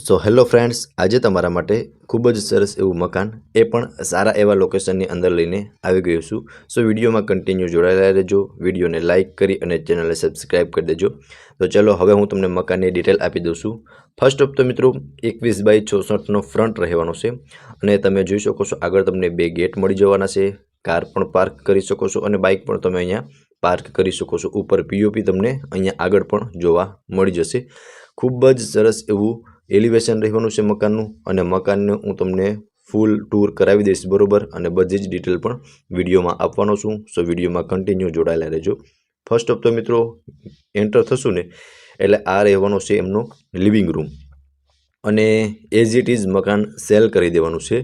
So hello friends, આજે તમારા માટે ખૂબ જ સરસ એવું મકાન એ પણ સારા એવા લોકેશનની અંદર લઈને આવી ગયો છું. સો વિડીયોમાં કન્ટિન્યુ જોડાયેલા રહેજો, વિડીયોને લાઇક કરી અને ચેનલને સબસ્ક્રાઈબ કરી દેજો. તો ચલો હવે હું તમને મકાનની ડિટેલ આપી દઉં છું. ફર્સ્ટ ઓફ તો મિત્રો 21/64નો ફ્રન્ટ રહેવાનો છે અને તમે જોઈ શકો છો આગળ તમને 2 ગેટ મળી જવાના છે. કાર પણ પાર્ક કરી શકો છો અને બાઇક પણ તમે અહીંયા પાર્ક કરી શકો છો. ઉપર પીઓપી તમને અહીંયા આગળ પણ જોવા મળી જશે. ખૂબ જ સરસ એવું એલિવેશન રહેવાનું છે મકાનનું અને મકાનને હું તમને ફૂલ ટૂર કરાવી દઈશ, બરોબર, અને બધી જ ડિટેલ પણ વિડીયોમાં આપવાનો છું. સો વિડીયોમાં કન્ટિન્યુ જોડાયેલા રહેજો. ફર્સ્ટ ઓફ તો મિત્રો એન્ટર થશું ને એટલે આ રહેવાનો છે એમનો લિવિંગ રૂમ અને એઝ ઇટ ઇઝ મકાન સેલ કરી દેવાનું છે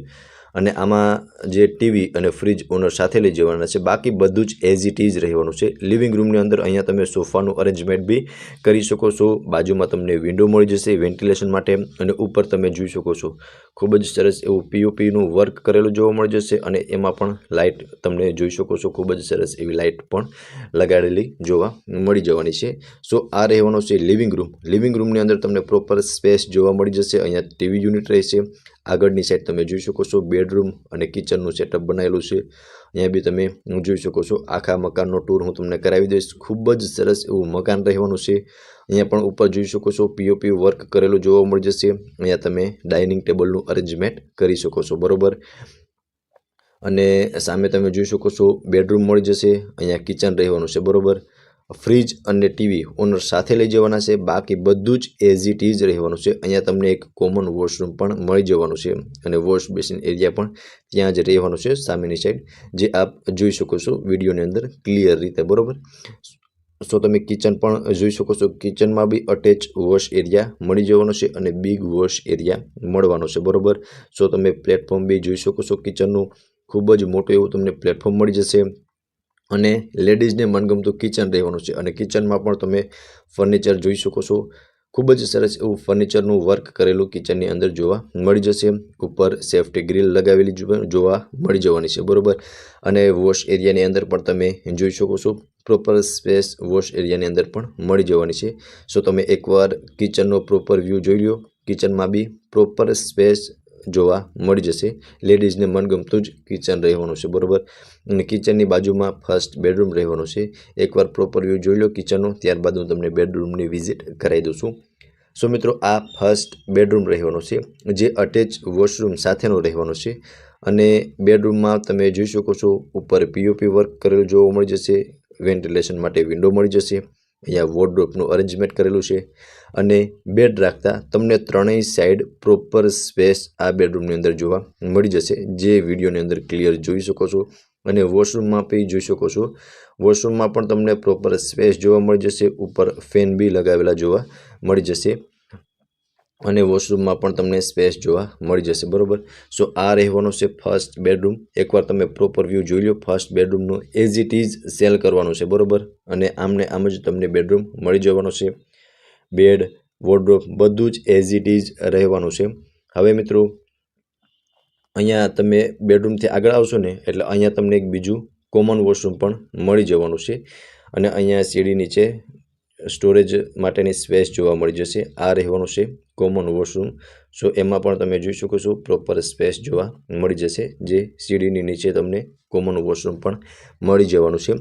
અને આમાં જે ટીવી અને ફ્રીજ ઓનર સાથે લઈ જવાના છે. બાકી બધું જ એઝ ઇટ ઇઝ રહેવાનું છે. લિવિંગ રૂમની અંદર અહીંયા તમે સોફાનું અરેન્જમેન્ટ બી કરી શકો છો. બાજુમાં તમને વિન્ડો મળી જશે વેન્ટિલેશન માટે અને ઉપર તમે જોઈ શકો છો ખૂબ જ સરસ એવું પીઓપીનું વર્ક કરેલું જોવા મળી જશે અને એમાં પણ લાઇટ તમને જોઈ શકો છો, ખૂબ જ સરસ એવી લાઇટ પણ લગાડેલી જોવા મળી જવાની છે. સો આ રહેવાનો છે લિવિંગ રૂમ. લિવિંગ રૂમની અંદર તમને પ્રોપર સ્પેસ જોવા મળી જશે. અહીંયા ટીવી યુનિટ રહેશે. આગળની સાઈડ તમે જોઈ શકો છો બેડરૂમ અને કિચનનું સેટઅપ બનાવેલું છે. અહીંયા બી તમે જોઈ શકો છો. આખા મકાનનો ટૂર હું તમને કરાવી દઈશ. ખૂબ જ સરસ એવું મકાન રહેવાનું છે. અહીંયા પણ ઉપર જોઈ શકો છો પીઓપી વર્ક કરેલું જોવા મળી જશે. અહીંયા તમે ડાઇનિંગ ટેબલનું અરેન્જમેન્ટ કરી શકો છો, બરોબર, અને સામે તમે જોઈ શકો છો બેડરૂમ મળી જશે. અહીંયા કિચન રહેવાનું છે, બરોબર. ફ્રીજ અને ટીવી ઓનર સાથે લઈ જવાના છે. બાકી બધું જ એઝ ઇટ ઇઝ રહેવાનું છે. અહીંયા તમને એક કોમન વોશરૂમ પણ મળી જવાનું છે અને વોશ બેસિન એરિયા પણ ત્યાં જ રહેવાનું છે સામેની સાઈડ, જે આપ જોઈ શકો છો વિડીયોની અંદર ક્લિયર રીતે, બરોબર. સો તમે કિચન પણ જોઈ શકો છો. કિચનમાં બી અટેચ વોશ એરિયા મળી જવાનો છે અને બિગ વોશ એરિયા મળવાનો છે, બરોબર. સો તમે પ્લેટફોર્મ બી જોઈ શકો છો. કિચનનું ખૂબ જ મોટું એવું તમને પ્લેટફોર્મ મળી જશે અને લેડીઝને મનગમતું કિચન રહેવાનું છે અને કિચનમાં પણ તમે ફર્નિચર જોઈ શકો છો. ખૂબ જ સરસ એવું ફર્નિચરનું વર્ક કરેલું કિચનની અંદર જોવા મળી જશે. ઉપર સેફ્ટી ગ્રીલ લગાવેલી જોવા મળી જવાની છે, બરોબર, અને વોશ એરિયાની અંદર પણ તમે જોઈ શકો છો પ્રોપર સ્પેસ વોશ એરિયાની અંદર પણ મળી જવાની છે. સો તમે એકવાર કિચનનો પ્રોપર વ્યૂ જોઈ લો. કિચનમાં બી પ્રોપર સ્પેસ જોવા મળી જશે. લેડીઝને મનગમતું જ કિચન રહેવાનું છે, બરોબર, અને કિચનની બાજુમાં ફર્સ્ટ બેડરૂમ રહેવાનું છે. એકવાર પ્રોપર વ્યૂ જોઈ લો કિચનનો, ત્યારબાદ હું તમને બેડરૂમની વિઝિટ કરાવી દઉં છું. સો મિત્રો આ ફર્સ્ટ બેડરૂમ રહેવાનો છે જે અટેચ વોશરૂમ સાથેનો રહેવાનો છે અને બેડરૂમમાં તમે જોઈ શકો છો ઉપર પીઓપી વર્ક કરેલું જોવા મળી જશે. વેન્ટિલેશન માટે વિન્ડો મળી જશે. અહીંયા વોર્ડરોબનું અરેન્જમેન્ટ કરેલું છે અને બેડ રાખતા તમને ત્રણેય સાઈડ પ્રોપર સ્પેસ આ બેડરૂમની અંદર જોવા મળી જશે, જે વિડીયોની અંદર ક્લિયર જોઈ શકો છો. અને વોશરૂમમાં બી જોઈ શકો છો. વોશરૂમમાં પણ તમને પ્રોપર સ્પેસ જોવા મળી જશે. ઉપર ફેન બી લગાવેલા જોવા મળી જશે અને વોશરૂમમાં પણ તમને સ્પેસ જોવા મળી જશે, બરોબર. સો આ રહેવાનો છે ફર્સ્ટ બેડરૂમ. એકવાર તમે પ્રોપર વ્યૂ જોઈ લો ફર્સ્ટ બેડરૂમનું. એઝ ઇટ ઇઝ સેલ કરવાનું છે, બરોબર, અને આમને આમ જ તમને બેડરૂમ મળી જવાનો છે. બેડ, વોર્ડરોબ બધું જ એઝ ઇટ ઇઝ રહેવાનું છે. હવે મિત્રો અહીંયા તમે બેડરૂમથી આગળ આવશો ને એટલે અહીંયા તમને એક બીજું કોમન વોશરૂમ પણ મળી જવાનું છે અને અહીંયા સીડી નીચે સ્ટોરેજ માટેની સ્પેસ જોવા મળી જશે. આ રહેવાનું છે કોમન વોશરૂમ. સો એમાં પણ તમે જોઈ શકો છો પ્રોપર સ્પેસ જોવા મળી જશે, જે સીડીની નીચે તમને કોમન વોશરૂમ પણ મળી જવાનું છે.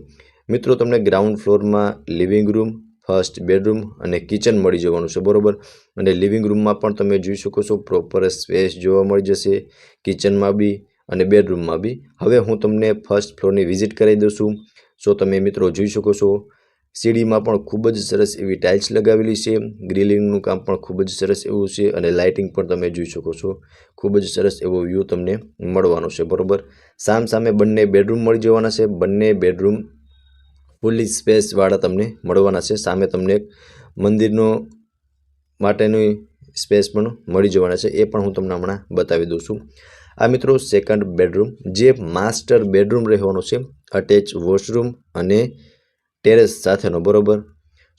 મિત્રો તમને ગ્રાઉન્ડ ફ્લોરમાં લિવિંગ રૂમ, ફર્સ્ટ બેડરૂમ અને કિચન મળી જવાનું છે, બરોબર, અને લિવિંગ રૂમમાં પણ તમે જોઈ શકો છો પ્રોપર સ્પેસ જોવા મળી જશે, કિચનમાં બી અને બેડરૂમમાં બી. હવે હું તમને ફર્સ્ટ ફ્લોરની વિઝિટ કરાવી દઉં છું. સો તમે મિત્રો જોઈ શકો છો સીડીમાં પણ ખૂબ જ સરસ એવી ટાઇલ્સ લગાવેલી છે. ગ્રીલિંગનું કામ પણ ખૂબ જ સરસ એવું છે અને લાઇટિંગ પણ તમે જોઈ શકો છો. ખૂબ જ સરસ એવો વ્યૂ તમને મળવાનો છે, બરોબર. સામે બંને બેડરૂમ મળી જવાના છે. બંને બેડરૂમ ફૂલી સ્પેસવાળા તમને મળવાના છે. સામે તમને મંદિરનો માટેની સ્પેસ પણ મળી જવાના છે. એ પણ હું તમને હમણાં બતાવી દઉં છું. આ મિત્રો સેકન્ડ બેડરૂમ જે માસ્ટર બેડરૂમ રહેવાનો છે, અટેચ વોશરૂમ અને ટેરેસ સાથેનો, બરોબર.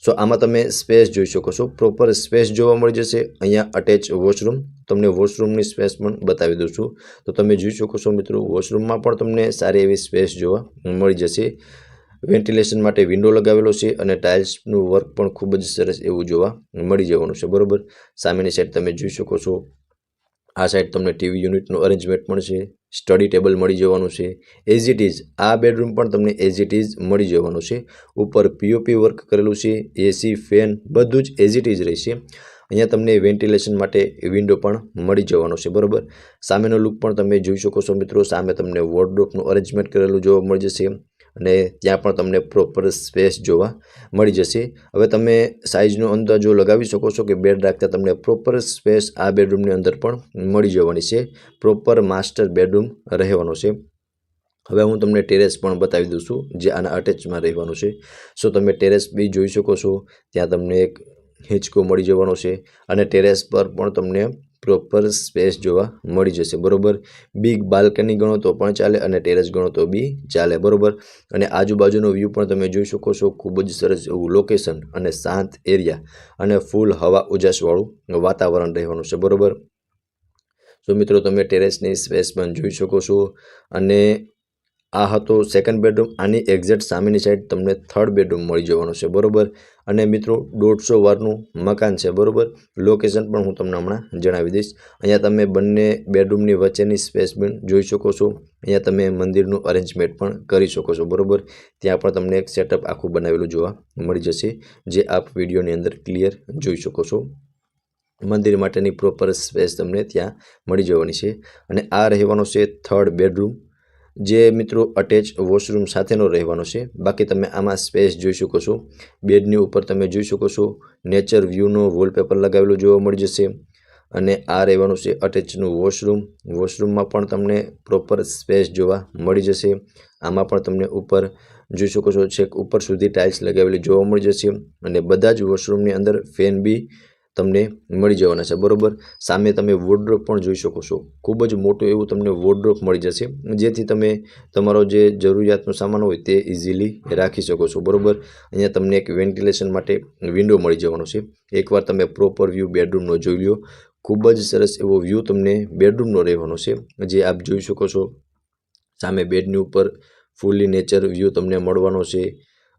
સો આમાં તમે સ્પેસ જોઈ શકો છો. પ્રોપર સ્પેસ જોવા મળી જશે. અહીંયા અટેચ વોશરૂમ, તમને વોશરૂમની સ્પેસ પણ બતાવી દઉં છું. તો તમે જોઈ શકો છો મિત્રો વોશરૂમમાં પણ તમને સારી એવી સ્પેસ જોવા મળી જશે. વેન્ટિલેશન માટે વિન્ડો લગાવેલો છે અને ટાઇલ્સનું વર્ક પણ ખૂબ જ સરસ એવું જોવા મળી જવાનું છે, બરાબર. સામેની સાઈડ તમે જોઈ શકો છો, આ સાઈડ તમને ટીવી યુનિટનું અરેન્જમેન્ટ પણ છે, સ્ટડી ટેબલ મળી જવાનું છે. એઝ ઇટ ઇઝ આ બેડરૂમ પણ તમને એઝ ઇટ ઇઝ મળી જવાનું છે. ઉપર પીઓપી વર્ક કરેલું છે, એસી, ફેન બધું જ એઝ ઇટ ઇઝ રહેશે. અહીંયા તમને વેન્ટિલેશન માટે વિન્ડો પણ મળી જવાનો છે, બરાબર. સામેનો લુક પણ તમે જોઈ શકો છો મિત્રો. સામે તમને વોર્ડરોબનું અરેન્જમેન્ટ કરેલું જોવા મળી જશે અને ત્યાં પણ તમને પ્રોપર સ્પેસ જોવા મળી જશે. હવે તમે સાઇઝનો અંદાજો લગાવી શકો છો કે બેડ રાખતા તમને પ્રોપર સ્પેસ આ બેડરૂમની અંદર પણ મળી જવાની છે. પ્રોપર માસ્ટર બેડરૂમ રહેવાનો છે. હવે હું તમને ટેરેસ પણ બતાવી દઉં છું, જે આના અટેચમાં રહેવાનું છે. સો તમે ટેરેસ બી જોઈ શકો છો. ત્યાં તમને એક હિંચકો મળી જવાનો છે અને ટેરેસ પર પણ તમને પ્રોપર સ્પેસ જોવા મળી જશે, બરાબર. બિગ બાલ્કની ગણો તો પણ ચાલે અને ટેરેસ ગણો તો બી ચાલે, બરાબર. અને આજુબાજુનો વ્યૂ પણ તમે જોઈ શકો છો. ખૂબ જ સરસ એવું લોકેશન અને શાંત એરિયા અને ફૂલ હવા ઉજાસવાળું વાતાવરણ રહેવાનું છે, બરાબર. તો મિત્રો તમે ટેરેસની સ્પેસ પણ જોઈ શકો છો. અને આ હતો સેકન્ડ બેડરૂમ. આની એક્ઝેક્ટ સામેની સાઈડ તમને થર્ડ બેડરૂમ મળી જવાનો છે, બરાબર. અને મિત્રો 150 વારનું મકાન છે, બરાબર. લોકેશન પણ હું તમને હમણાં જણાવી દઈશ. અહીંયા તમે બંને બેડરૂમની વચ્ચેની સ્પેસ પણ જોઈ શકો છો. અહીંયા તમે મંદિરનું અરેન્જમેન્ટ પણ કરી શકો છો, બરાબર. ત્યાં પણ તમને એક સેટઅપ આખું બનાવેલું જોવા મળી જશે, જે આપ વિડીયોની અંદર ક્લિયર જોઈ શકો છો. મંદિર માટેની પ્રોપર સ્પેસ તમને ત્યાં મળી જવાની છે. અને આ રહેવાનો છે થર્ડ બેડરૂમ, જે મિત્રો અટેચ વોશરૂમ સાથેનો રહેવાનો છે. બાકી તમે આમાં સ્પેસ જોઈ શકો છો. બેડની ઉપર તમે જોઈ શકો છો નેચર વ્યૂનો વોલપેપર લગાવેલો જોવા મળી જશે. અને આ રહેવાનું છે અટેચનું વોશરૂમ. વોશરૂમમાં પણ તમને પ્રોપર સ્પેસ જોવા મળી જશે. આમાં પણ તમને ઉપર જોઈ શકો છો છેક ઉપર સુધી ટાઇલ્સ લગાવેલી જોવા મળી જશે. અને બધા જ વોશરૂમની અંદર ફેન બી તમને મળી જવાના છે, બરાબર. સામે તમે વોર્ડરોબ પણ જોઈ શકો છો. ખૂબ જ મોટું એવું તમને વોર્ડરોબ મળી જશે, જેથી તમે તમારો જે જરૂરિયાતનો સામાન હોય તે ઇઝીલી રાખી શકો છો, બરાબર. અહીંયા તમને એક વેન્ટિલેશન માટે વિન્ડો મળી જવાનો છે. એકવાર તમે પ્રોપર વ્યૂ બેડરૂમનો જોઈ લો. ખૂબ જ સરસ એવો વ્યૂ તમને બેડરૂમનો રહેવાનો છે, જે આપ જોઈ શકો છો. સામે બેડની ઉપર ફૂલી નેચર વ્યૂ તમને મળવાનો છે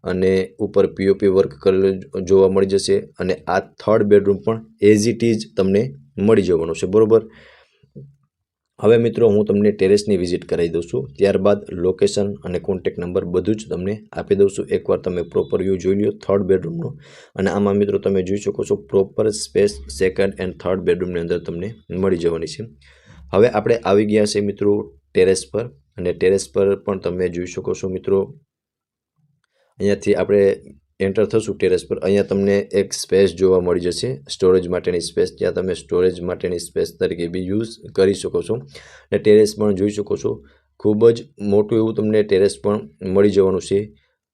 અને ઉપર પીઓપી વર્ક કરેલું જોવા મળી જશે. અને આ થર્ડ બેડરૂમ પણ એઝ ઇટ ઇઝ તમને મળી જવાનો છે, બરાબર. હવે મિત્રો હું તમને ટેરેસની વિઝિટ કરાવી દઉં છું. ત્યારબાદ લોકેશન અને કોન્ટેક્ટ નંબર બધું જ તમને આપી દઉં છું. એકવાર તમે પ્રોપર વ્યૂ જોઈ લો થર્ડ બેડરૂમનો. અને આમાં મિત્રો તમે જોઈ શકો છો proper space second and third બેડરૂમની અંદર તમને મળી જવાની છે. હવે આપણે આવી ગયા છે મિત્રો ટેરેસ પર. અને ટેરેસ પર પણ તમે જોઈ શકો છો મિત્રો, અહીંયાથી આપણે એન્ટર થશું ટેરેસ પર. અહીંયા તમને એક સ્પેસ જોવા મળી જશે, સ્ટોરેજ માટેની સ્પેસ. ત્યાં તમે સ્ટોરેજ માટેની સ્પેસ તરીકે બી યુઝ કરી શકો છો. અને ટેરેસ પણ જોઈ શકો છો. ખૂબ જ મોટું એવું તમને ટેરેસ પણ મળી જવાનું છે.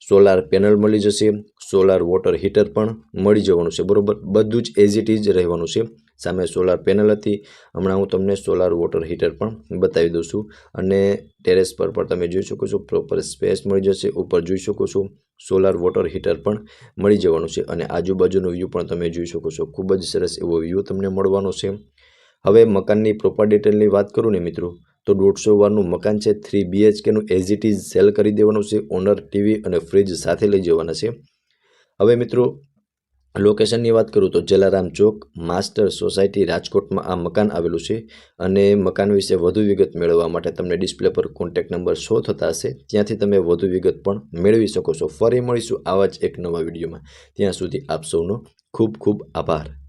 સોલાર પેનલ મળી જશે, સોલાર વોટર હીટર પણ મળી જવાનું છે, બરાબર. બધું જ એઝ ઇટ ઇઝ રહેવાનું છે. સામે સોલાર પેનલ હતી, હમણાં હું તમને સોલાર વોટર હીટર પણ બતાવી દઉં છું. અને ટેરેસ પર પણ તમે જોઈ શકો છો પ્રોપર સ્પેસ મળી જશે. ઉપર જોઈ શકો છો સોલાર વોટર હીટર પણ મળી જવાનું છે. અને આજુબાજુનો વ્યૂ પણ તમે જોઈ શકો છો. ખૂબ જ સરસ એવો વ્યૂ તમને મળવાનો છે. હવે મકાનની પ્રોપર ડિટેલની વાત કરું ને મિત્રો, તો 150 વારનું મકાન છે. 3 BHKનું એઝ ઇટ ઇઝ સેલ કરી દેવાનું છે. ઓનર ટીવી અને ફ્રીજ સાથે લઈ જવાના છે. હવે મિત્રો લોકેશનની વાત કરું તો જલારામ ચોક માસ્ટર સોસાયટી રાજકોટમાં આ મકાન આવેલું છે. અને મકાન વિશે વધુ વિગત મેળવવા માટે તમને ડિસ્પ્લે પર કોન્ટેક્ટ નંબર શો થતા હશે, ત્યાંથી તમે વધુ વિગત પણ મેળવી શકો છો. ફરી મળીશું આવા જ એક નવા વિડીયોમાં. ત્યાં સુધી આપ સૌનો ખૂબ ખૂબ આભાર.